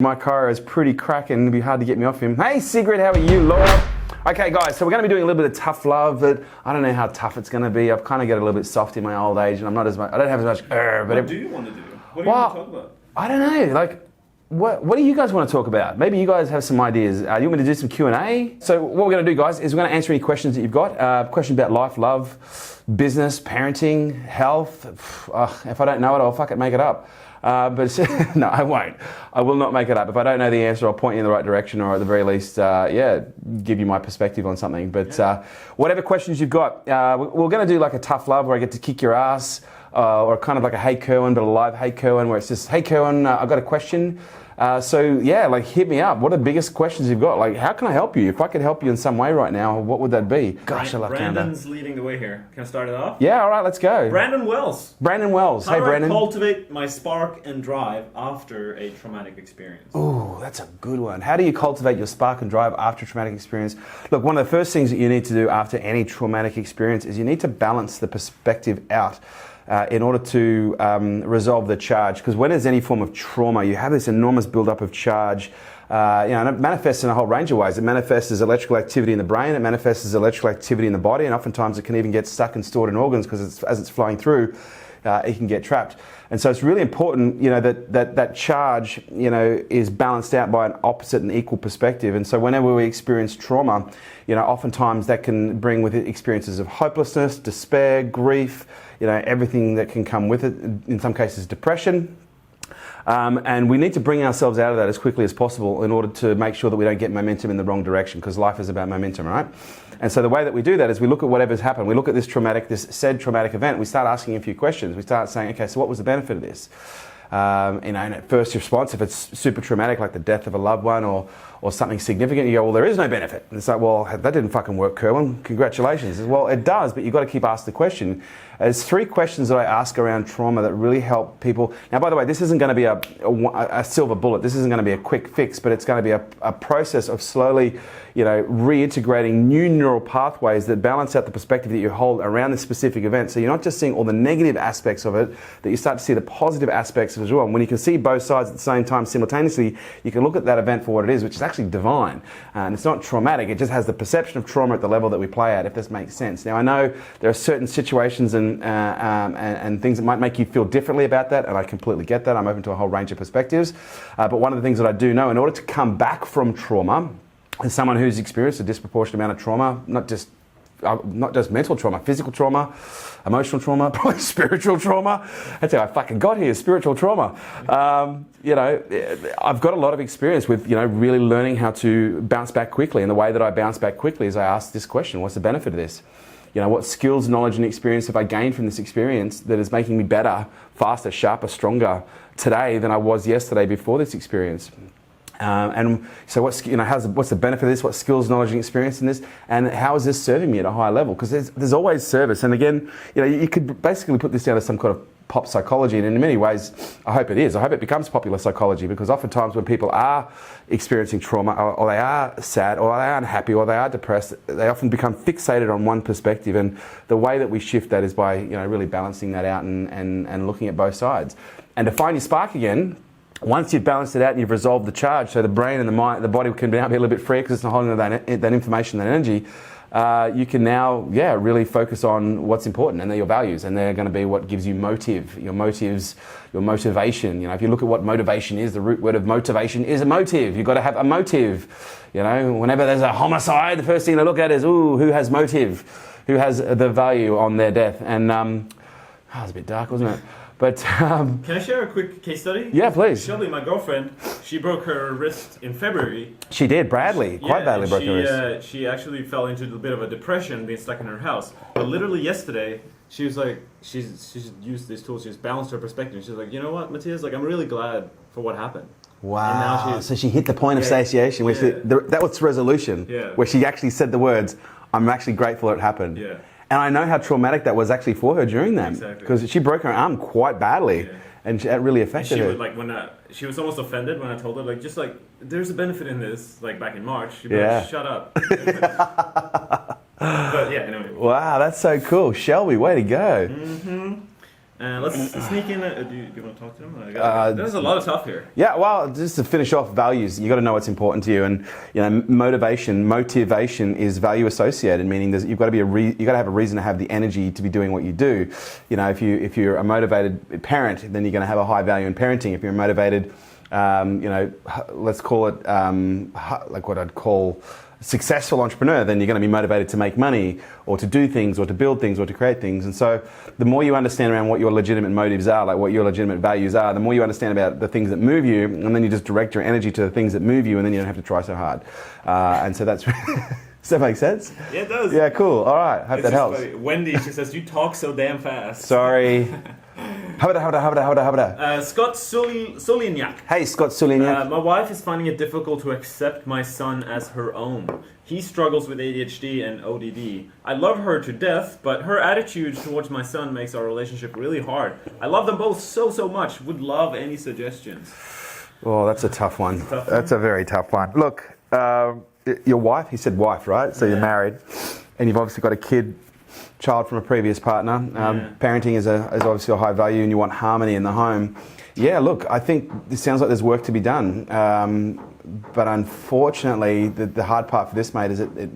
My car is pretty cracking. It'd be hard to get me off him. Hey, Sigrid, how are you, Laura? Okay, guys, so we're going to be doing a little bit of tough love, but I don't know how tough it's going to be. I've kind of get a little bit soft in my old age, and I'm not as much. I don't have as much. What do you want to do? What do you want to talk about? I don't know. Like, what do you guys want to talk about? Maybe you guys have some ideas. You want me to do some Q&A? So what we're going to do, guys, is we're going to answer any questions that you've got. Questions about life, love, business, parenting, health. If I don't know it, I'll fucking make it up. But no, I won't. I will not make it up. If I don't know the answer, I'll point you in the right direction, or at the very least, give you my perspective on something. But whatever questions you've got, we're going to do like a tough love where I get to kick your ass, or kind of like a Hey Kerwin, but a live Hey Kerwin, where it's just, hey Kerwin, I've got a question. Like hit me up. What are the biggest questions you've got? Like, how can I help you? If I could help you in some way right now, what would that be? Gosh, I love Brandon's leading the way here. Can I start it off? Yeah, all right, let's go. Brandon Wells. Brandon Wells. How hey, do Brandon. I cultivate my spark and drive after a traumatic experience? Ooh, that's a good one. How do you cultivate your spark and drive after a traumatic experience? Look, one of the first things that you need to do after any traumatic experience is you need to balance the perspective out. In order to resolve the charge. Because when there's any form of trauma, you have this enormous buildup of charge. And it manifests in a whole range of ways. It manifests as electrical activity in the brain, it manifests as electrical activity in the body, and oftentimes it can even get stuck and stored in organs because as it's flowing through, it can get trapped. And so it's really important, that charge, is balanced out by an opposite and equal perspective. And so whenever we experience trauma, oftentimes that can bring with it experiences of hopelessness, despair, grief, everything that can come with it. In some cases, depression. And we need to bring ourselves out of that as quickly as possible in order to make sure that we don't get momentum in the wrong direction, because life is about momentum, right? And so the way that we do that is we look at whatever's happened. We look at this said traumatic event. We start asking a few questions. We start saying, okay, so what was the benefit of this? And at first response, if it's super traumatic, like the death of a loved one or something significant, you go, well, there is no benefit. And it's like, well, that didn't fucking work, Kerwin. Congratulations. Well, it does, but you've got to keep asking the question. There's 3 questions that I ask around trauma that really help people. Now, by the way, this isn't going to be a silver bullet. This isn't going to be a quick fix, but it's going to be a process of slowly, reintegrating new neural pathways that balance out the perspective that you hold around this specific event. So you're not just seeing all the negative aspects of it, that you start to see the positive aspects as well. And when you can see both sides at the same time simultaneously, you can look at that event for what it is, which is actually divine. And it's not traumatic. It just has the perception of trauma at the level that we play at, if this makes sense. Now, I know there are certain situations and things that might make you feel differently about that, and I completely get that. I'm open to a whole range of perspectives. But one of the things that I do know, in order to come back from trauma, as someone who's experienced a disproportionate amount of trauma, not just mental trauma, physical trauma, emotional trauma, probably spiritual trauma. That's how I fucking got here, spiritual trauma. I've got a lot of experience with, really learning how to bounce back quickly. And the way that I bounce back quickly is I ask this question: what's the benefit of this? What skills, knowledge, and experience have I gained from this experience that is making me better, faster, sharper, stronger today than I was yesterday before this experience? And so what's the benefit of this? What skills, knowledge, and experience in this? And how is this serving me at a higher level? Because there's always service. And again, you could basically put this down as some kind of pop psychology. And in many ways, I hope it is. I hope it becomes popular psychology, because oftentimes when people are experiencing trauma, or they are sad, or they are unhappy, or they are depressed, they often become fixated on one perspective. And the way that we shift that is by, really balancing that out and looking at both sides. And to find your spark again, once you've balanced it out and you've resolved the charge, so the brain and the mind, the body can now be a little bit free because it's not holding that information, that energy, you can now, really focus on what's important, and they're your values, and they're going to be what gives you motive, your motivation. If you look at what motivation is, the root word of motivation is a motive. You've got to have a motive. Whenever there's a homicide, the first thing they look at is, who has motive? Who has the value on their death? And it was a bit dark, wasn't it? But can I share a quick case study? Yeah, please. Shelby, my girlfriend, she broke her wrist in February. She did, badly, quite badly broke her wrist. She actually fell into a bit of a depression being stuck in her house. But literally yesterday, she was like, she's used these tools, she's balanced her perspective. She's like, you know what, Matthias, I'm really glad for what happened. Wow. And so she hit the point of satiation, where that was resolution, where she actually said the words, I'm actually grateful it happened. Yeah. And I know how traumatic that was actually for her during that, because she broke her arm quite badly, and that really affected her. Would, she was almost offended when I told her, there's a benefit in this, back in March. She'd be like, shut up. But anyway. Wow, that's so cool. Shelby, way to go. Mm-hmm. Let's sneak in. Do you want to talk to them? There's a lot of stuff here. Yeah, well, just to finish off, values. You got to know what's important to you, and motivation is value associated, meaning you've got to you got to have a reason to have the energy to be doing what you do. If you're a motivated parent, then you're going to have a high value in parenting. If you're a motivated, let's call it like what I'd call successful entrepreneur, then you're going to be motivated to make money or to do things or to build things or to create things. And so the more you understand around what your legitimate motives are, like what your legitimate values are, the more you understand about the things that move you, and then you just direct your energy to the things that move you, and then you don't have to try so hard. And so that's... Does that make sense? Yeah, it does. Yeah, cool. All right. Hope that helps. Funny. Wendy, she says, you talk so damn fast. Sorry. Scott Sulignac. Hey, Scott Sulignac. My wife is finding it difficult to accept my son as her own. He struggles with ADHD and ODD. I love her to death, but her attitude towards my son makes our relationship really hard. I love them both so much. Would love any suggestions. Oh, that's a tough one. That's a very tough one. Look, your wife, he said wife, right? So you're married, and you've obviously got a child from a previous partner. Parenting is obviously a high value, and you want harmony in the home. Yeah, look, I think it sounds like there's work to be done, but unfortunately, the hard part for this, mate, is the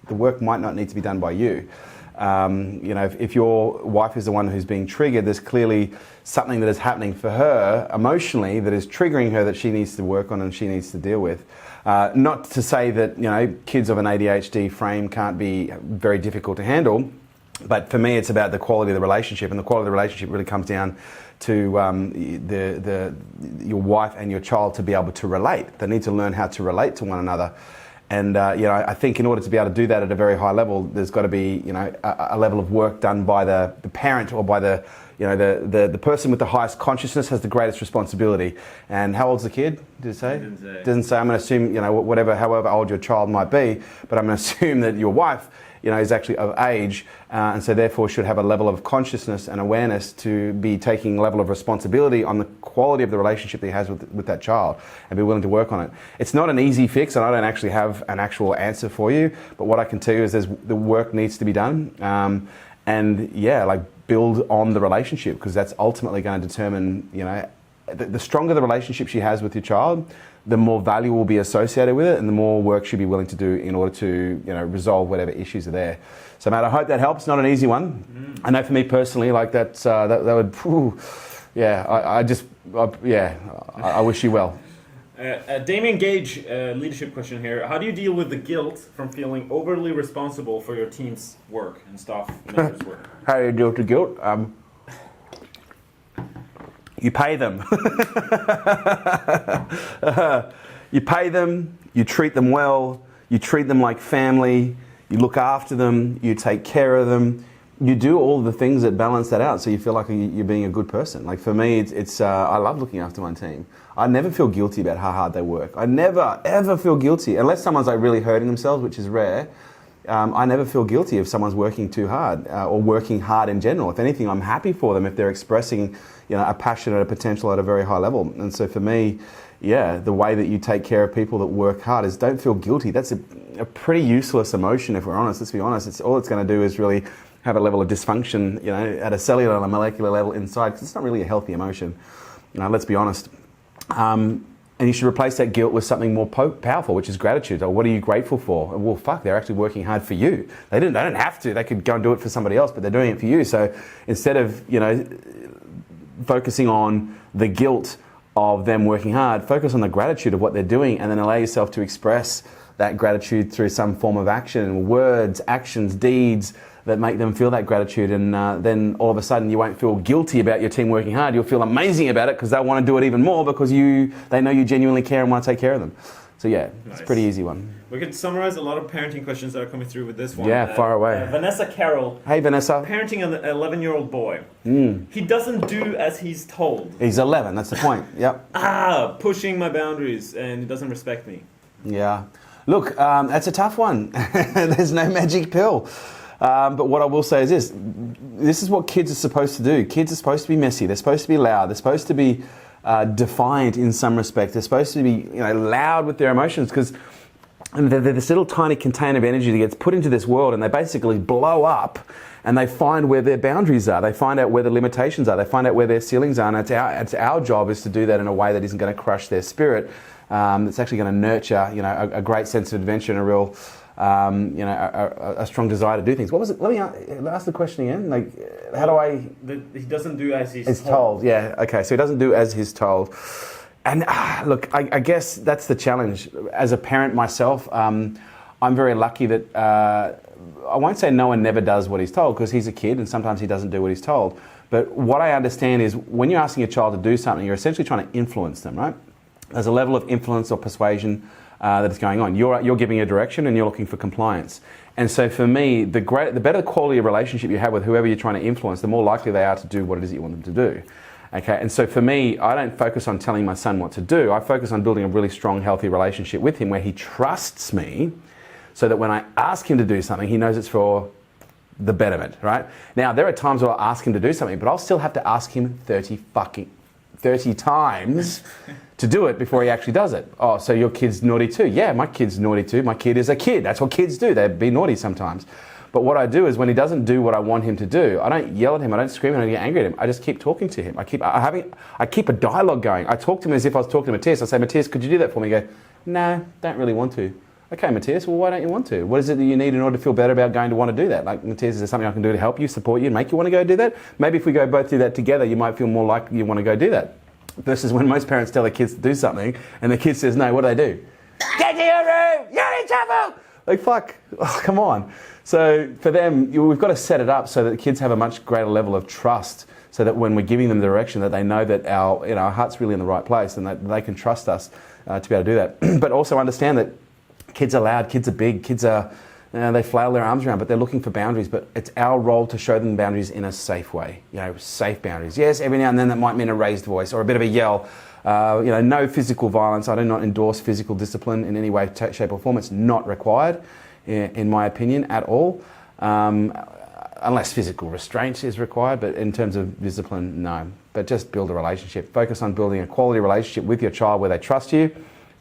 work might not need to be done by you. If your wife is the one who's being triggered, there's clearly something that is happening for her emotionally that is triggering her that she needs to work on and she needs to deal with. Not to say that kids of an ADHD frame can't be very difficult to handle, but for me it's about the quality of the relationship, and the quality of the relationship really comes down to your wife and your child to be able to relate. They need to learn how to relate to one another. And I think in order to be able to do that at a very high level, there's got to be a level of work done by the parent, or by the person with the highest consciousness has the greatest responsibility. And how old's the kid? Did it say? Didn't say. I'm going to assume however old your child might be, but I'm going to assume that your wife is actually of age, and so therefore should have a level of consciousness and awareness to be taking a level of responsibility on the quality of the relationship that he has with that child, and be willing to work on it. It's not an easy fix, and I don't actually have an actual answer for you, but what I can tell you is the work needs to be done, and build on the relationship, because that's ultimately going to determine, the stronger the relationship she has with your child, the more value will be associated with it, and the more work she'll be willing to do in order to, resolve whatever issues are there. So, Matt, I hope that helps. Not an easy one. I know for me personally, that would, I wish you well. Damien Gage, leadership question here. How do you deal with the guilt from feeling overly responsible for your team's work and staff members' work? How do you deal with the guilt? You pay them. You pay them, you treat them well, you treat them like family, you look after them, you take care of them. You do all the things that balance that out, so you feel like you're being a good person. Like for me, it's I love looking after my team. I never feel guilty about how hard they work. I never, ever feel guilty, unless someone's really hurting themselves, which is rare. I never feel guilty if someone's working too hard or working hard in general. If anything, I'm happy for them if they're expressing a passion and a potential at a very high level. And so for me, the way that you take care of people that work hard is don't feel guilty. That's a pretty useless emotion, if we're honest. Let's be honest. All it's going to do is really have a level of dysfunction, at a cellular and a molecular level inside, because it's not really a healthy emotion. Let's be honest. And you should replace that guilt with something more powerful, which is gratitude. Or what are you grateful for? Well, fuck, they're actually working hard for you. They don't have to. They could go and do it for somebody else, but they're doing it for you. So instead of, focusing on the guilt of them working hard, focus on the gratitude of what they're doing, and then allow yourself to express that gratitude through some form of action, words, actions, deeds that make them feel that gratitude. And then all of a sudden you won't feel guilty about your team working hard. You'll feel amazing about it because they'll want to do it even more because they know you genuinely care and want to take care of them. So It's a pretty easy one. We could summarize a lot of parenting questions that are coming through with this one. Yeah, far away. Vanessa Carroll. Hey, Vanessa. Parenting an 11-year-old boy. He doesn't do as he's told. He's 11, that's the point. Yep. Pushing my boundaries, and he doesn't respect me. Yeah. Look, that's a tough one. There's no magic pill. But what I will say is this is what kids are supposed to do. Kids are supposed to be messy. They're supposed to be loud. They're supposed to be defiant in some respect. They're supposed to be loud with their emotions, because and they're this little tiny container of energy that gets put into this world, and they basically blow up, and they find where their boundaries are. They find out where the limitations are. They find out where their ceilings are, and it's our job is to do that in a way that isn't going to crush their spirit. It's actually going to nurture, a great sense of adventure and a real, a strong desire to do things. What was it? Let me ask the question again. Like, how do I? He doesn't do as he's told. Yeah. Okay. So he doesn't do as he's told. And look, I guess that's the challenge. As a parent myself, I'm very lucky that I won't say no one never does what he's told, because he's a kid and sometimes he doesn't do what he's told. But what I understand is when you're asking a child to do something, you're essentially trying to influence them, right? There's a level of influence or persuasion that is going on. You're giving a direction and you're looking for compliance. And so for me, the better quality of relationship you have with whoever you're trying to influence, the more likely they are to do what it is that you want them to do. Okay, and so for me, I don't focus on telling my son what to do. I focus on building a really strong, healthy relationship with him where he trusts me, so that when I ask him to do something, he knows it's for the betterment, right? Now, there are times where I'll ask him to do something, but I'll still have to ask him 30 times to do it before he actually does it. Oh, so your kid's naughty too? Yeah, my kid's naughty too. My kid is a kid. That's what kids do. They be naughty sometimes. But what I do is when he doesn't do what I want him to do, I don't yell at him, I don't scream, I don't get angry at him. I just keep talking to him. I keep a dialogue going. I talk to him as if I was talking to Matthias. I say, Matthias, could you do that for me? He go, no, don't really want to. Okay, Matthias, well, why don't you want to? What is it that you need in order to feel better about going to want to do that? Like, Matthias, is there something I can do to help you, support you, and make you want to go do that? Maybe if we go both do that together, you might feel more likely you want to go do that. Versus when most parents tell their kids to do something, and the kid says no, what do? Get to your room! You're in trouble! Like, fuck, oh, come on. So for them, we've got to set it up so that the kids have a much greater level of trust, so that when we're giving them direction, that they know that our heart's really in the right place, and that they can trust us to be able to do that. But also understand that kids are loud, kids are big, kids are, they flail their arms around, but they're looking for boundaries. But it's our role to show them boundaries in a safe way, safe boundaries. Yes, every now and then that might mean a raised voice or a bit of a yell. No physical violence. I do not endorse physical discipline in any way, shape or form. It's not required, in my opinion, at all. Unless physical restraint is required, but in terms of discipline, no. But just build a relationship. Focus on building a quality relationship with your child where they trust you,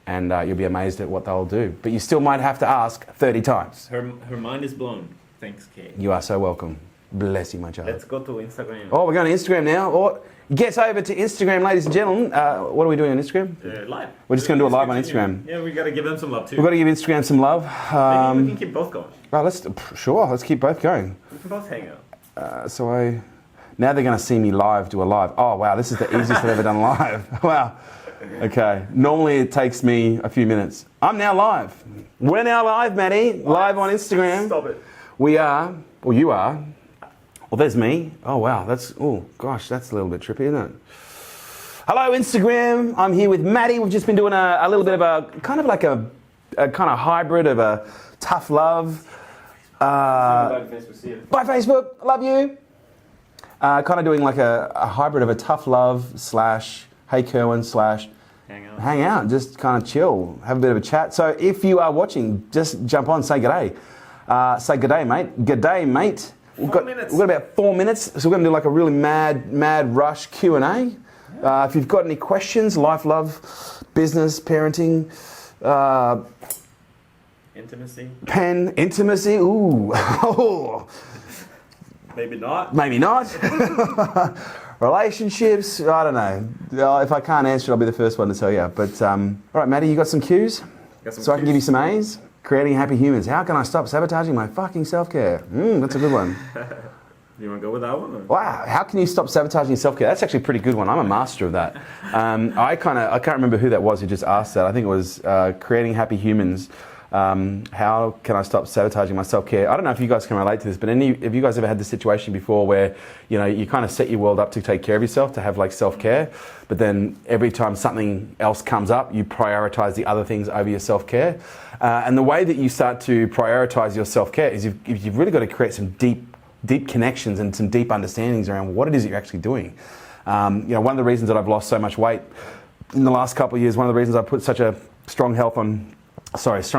and you'll be amazed at what they'll do. But you still might have to ask 30 times. Her mind is blown. Thanks, Kate. You are so welcome. Bless you, my child. Let's go to Instagram. Oh, we're going to Instagram now. Oh, get over to Instagram, ladies and gentlemen. What are we doing on Instagram? Live. We're just going to do it live on Instagram. Yeah, we got to give them some love too. We've got to give Instagram some love. Maybe we can keep both going. Oh, let's keep both going. We can both hang out. Now they're going to see me live, do a live. Oh, wow, this is the easiest I've ever done live. Wow. Okay. Normally it takes me a few minutes. I'm now live. We're now live, Maddie. What? Live on Instagram. Stop it. We are, or you are. Well, there's me. Oh, wow. That's a little bit trippy, isn't it? Hello, Instagram. I'm here with Maddie. We've just been doing a little bit of a kind of like a kind of hybrid of a tough love. Bye, Facebook. Love you. Kind of doing like a hybrid of a tough love / hey Kerwin / hang out, just kind of chill, have a bit of a chat. So if you are watching, just jump on, say g'day. Say g'day, mate. G'day, mate. We've got about 4 minutes, so we're going to do like a really mad rush Q&A. If you've got any questions, life, love, business, parenting, intimacy, ooh. Maybe not. Relationships, I don't know. If I can't answer it, I'll be the first one to tell you. But, all right, Maddie, you got some cues? I can give you some A's? Creating happy humans. How can I stop sabotaging my fucking self-care? That's a good one. You want to go with that one? Or? Wow, how can you stop sabotaging your self-care? That's actually a pretty good one. I'm a master of that. I can't remember who that was who just asked that. I think it was creating happy humans. How can I stop sabotaging my self-care? I don't know if you guys can relate to this, but have you guys ever had this situation before where you kind of set your world up to take care of yourself, to have like self-care, but then every time something else comes up, you prioritize the other things over your self-care? And the way that you start to prioritize your self-care is you've really got to create some deep connections and some deep understandings around what it is that you're actually doing. One of the reasons that I've lost so much weight in the last couple of years, one of the reasons I put such a strong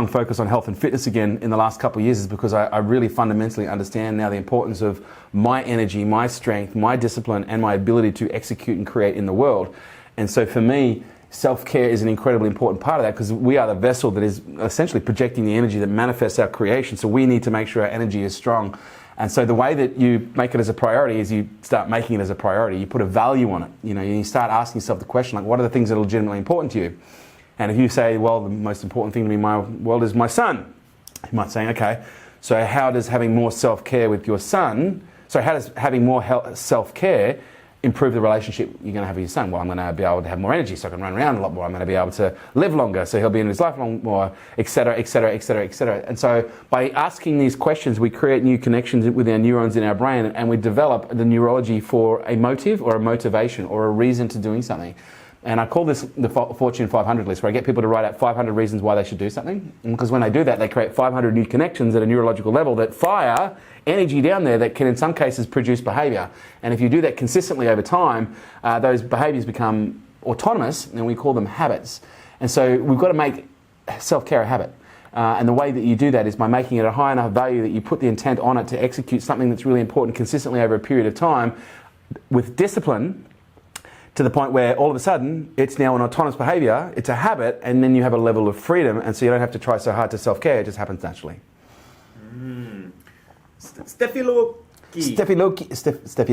focus on health and fitness again in the last couple of years is because I really fundamentally understand now the importance of my energy, my strength, my discipline, and my ability to execute and create in the world. And so for me, self-care is an incredibly important part of that because we are the vessel that is essentially projecting the energy that manifests our creation. So we need to make sure our energy is strong. And so the way that you make it as a priority is you start making it as a priority. You put a value on it. You start asking yourself the question, like, what are the things that are legitimately important to you? And if you say, well, the most important thing to me in my world is my son, you might say, okay, so how does having more self-care with your son, how does having more self-care improve the relationship you're going to have with your son? Well, I'm going to be able to have more energy so I can run around a lot more. I'm going to be able to live longer so he'll be in his life long more, etc., etc., etc., etc. And so by asking these questions, we create new connections with our neurons in our brain, and we develop the neurology for a motive or a motivation or a reason to doing something. And I call this the Fortune 500 list, where I get people to write out 500 reasons why they should do something. Because when they do that, they create 500 new connections at a neurological level that fire energy down there that can, in some cases, produce behavior. And if you do that consistently over time, those behaviors become autonomous, and we call them habits. And so we've got to make self-care a habit. And the way that you do that is by making it a high enough value that you put the intent on it to execute something that's really important consistently over a period of time with discipline, to the point where all of a sudden it's now an autonomous behavior, it's a habit, and then you have a level of freedom, and so you don't have to try so hard to self-care, it just happens naturally. Steffi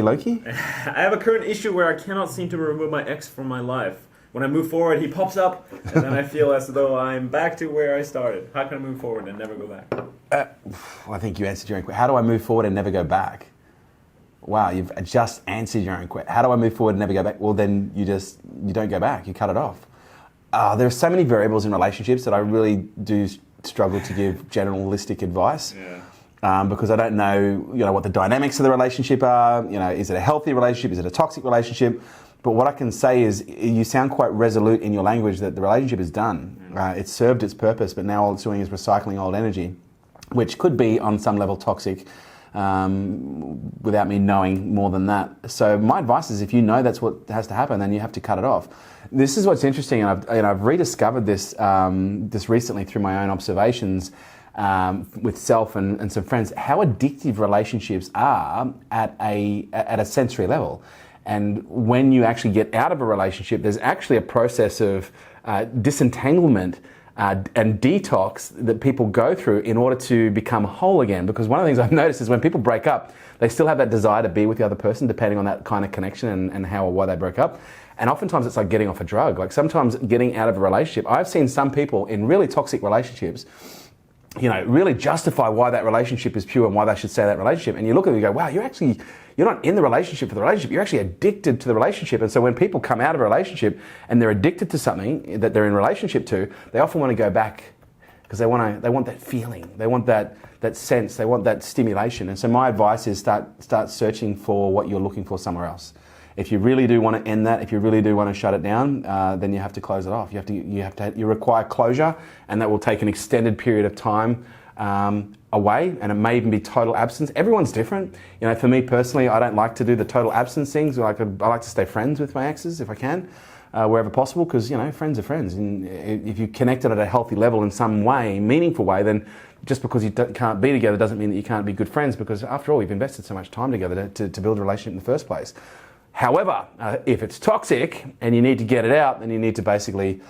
Loki? I have a current issue where I cannot seem to remove my ex from my life. When I move forward, he pops up, and then I feel as though I'm back to where I started. How can I move forward and never go back? I think you answered your own question. How do I move forward and never go back? Wow, you've just answered your own question. How do I move forward and never go back? Well, then you don't go back. You cut it off. There are so many variables in relationships that I really do struggle to give generalistic advice. Yeah. Because I don't know, what the dynamics of the relationship are. Is it a healthy relationship? Is it a toxic relationship? But what I can say is, you sound quite resolute in your language that the relationship is done. It's served its purpose, but now all it's doing is recycling old energy, which could be on some level toxic. Without me knowing more than that. So my advice is, if you know that's what has to happen, then you have to cut it off. This is what's interesting, and I've rediscovered this this recently through my own observations with self and some friends, how addictive relationships are at a sensory level. And when you actually get out of a relationship, there's actually a process of disentanglement and detox that people go through in order to become whole again. Because one of the things I've noticed is when people break up, they still have that desire to be with the other person, depending on that kind of connection and how or why they broke up. And oftentimes it's like getting off a drug. Like sometimes getting out of a relationship, I've seen some people in really toxic relationships, really justify why that relationship is pure and why they should stay in that relationship. And you look at them and you go, wow, you're not in the relationship for the relationship, you're actually addicted to the relationship. And so when people come out of a relationship and they're addicted to something that they're in relationship to, they often want to go back because they want that feeling, they want that sense, they want that stimulation. And so my advice is start searching for what you're looking for somewhere else. If you really do want to end that, if you really do want to shut it down, then you have to close it off. You require closure, and that will take an extended period of time away, and it may even be total absence. Everyone's different. For me personally, I don't like to do the total absence things. I like to stay friends with my exes if I can, wherever possible, because friends are friends. And if you connected at a healthy level in some way, meaningful way, then just because you can't be together doesn't mean that you can't be good friends. Because after all, we've invested so much time together to build a relationship in the first place. However, if it's toxic and you need to get it out, then you need to basically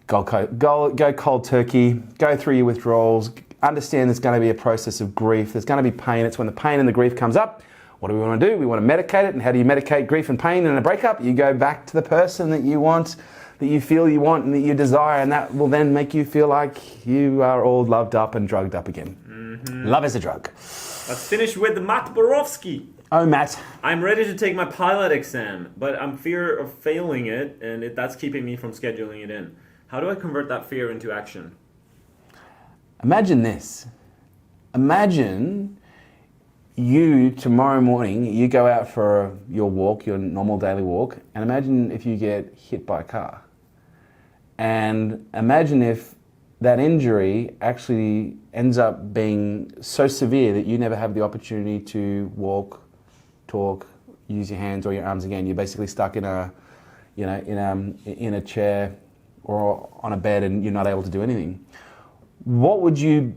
go cold turkey, go through your withdrawals, understand there's going to be a process of grief, there's going to be pain. It's when the pain and the grief comes up, what do we want to do? We want to medicate it. And how do you medicate grief and pain in a breakup? You go back to the person that you want, that you feel you want and that you desire, and that will then make you feel like you are all loved up and drugged up again. Mm-hmm. Love is a drug. Let's finish with Matt Borowski. Oh, Matt. I'm ready to take my pilot exam, but I'm fear of failing it, and that's keeping me from scheduling it in. How do I convert that fear into action? Imagine this. Imagine you, tomorrow morning, you go out for your walk, your normal daily walk, and imagine if you get hit by a car. And imagine if that injury actually ends up being so severe that you never have the opportunity to walk, talk, use your hands or your arms again. You're basically stuck in a chair or on a bed, and you're not able to do anything. What would be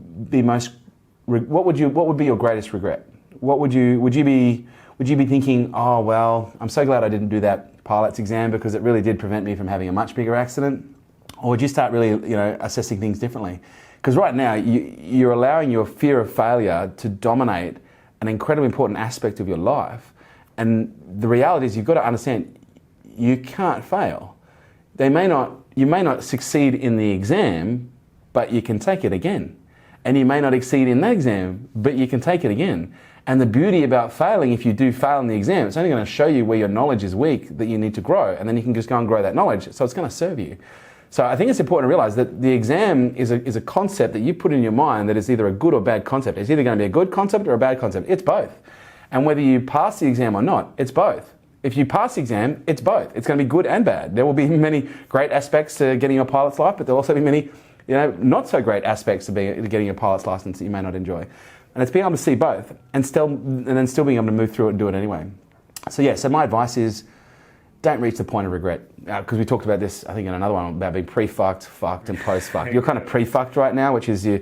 your greatest regret? Would you Would you be thinking, oh, well, I'm so glad I didn't do that pilot's exam because it really did prevent me from having a much bigger accident? Or would you start really, assessing things differently? Because right now, you're allowing your fear of failure to dominate an incredibly important aspect of your life. And the reality is you've got to understand, you can't fail. You may not succeed in the exam, but you can take it again. And you may not exceed in that exam, but you can take it again. And the beauty about failing, if you do fail in the exam, it's only going to show you where your knowledge is weak, that you need to grow, and then you can just go and grow that knowledge. So it's going to serve you. So I think it's important to realize that the exam is a concept that you put in your mind that is either a good or bad concept. It's either going to be a good concept or a bad concept. It's both. And whether you pass the exam or not, it's both. If you pass the exam, it's both. It's going to be good and bad. There will be many great aspects to getting your pilot's life, but there will also be many not so great aspects to getting a pilot's license that you may not enjoy. And it's being able to see both and then still being able to move through it and do it anyway. So my advice is, don't reach the point of regret. Because we talked about this, I think, in another one about being pre-fucked, fucked, and post-fucked. You're kind of pre-fucked right now, which is you're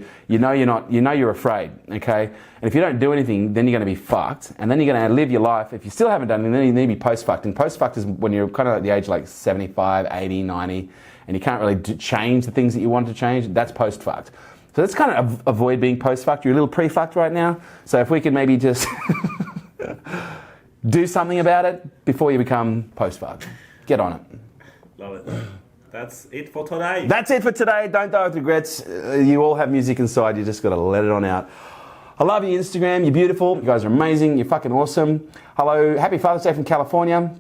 afraid, okay? And if you don't do anything, then you're going to be fucked, and then you're going to live your life. If you still haven't done anything, then you need to be post-fucked. And post-fucked is when you're kind of at the age of like 75, 80, 90, and you can't really change the things that you want to change. That's post-fucked. So let's kind of avoid being post-fucked. You're a little pre-fucked right now. So if we could maybe just do something about it before you become post-fucked. Get on it. Love it. That's it for today. That's it for today. Don't die with regrets. You all have music inside. You just got to let it on out. I love your Instagram. You're beautiful. You guys are amazing. You're fucking awesome. Hello. Happy Father's Day from California.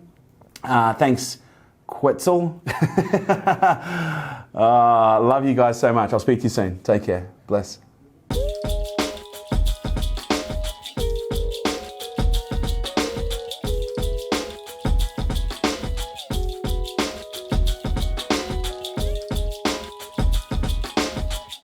Thanks, Quetzal. Love you guys so much. I'll speak to you soon. Take care. Bless.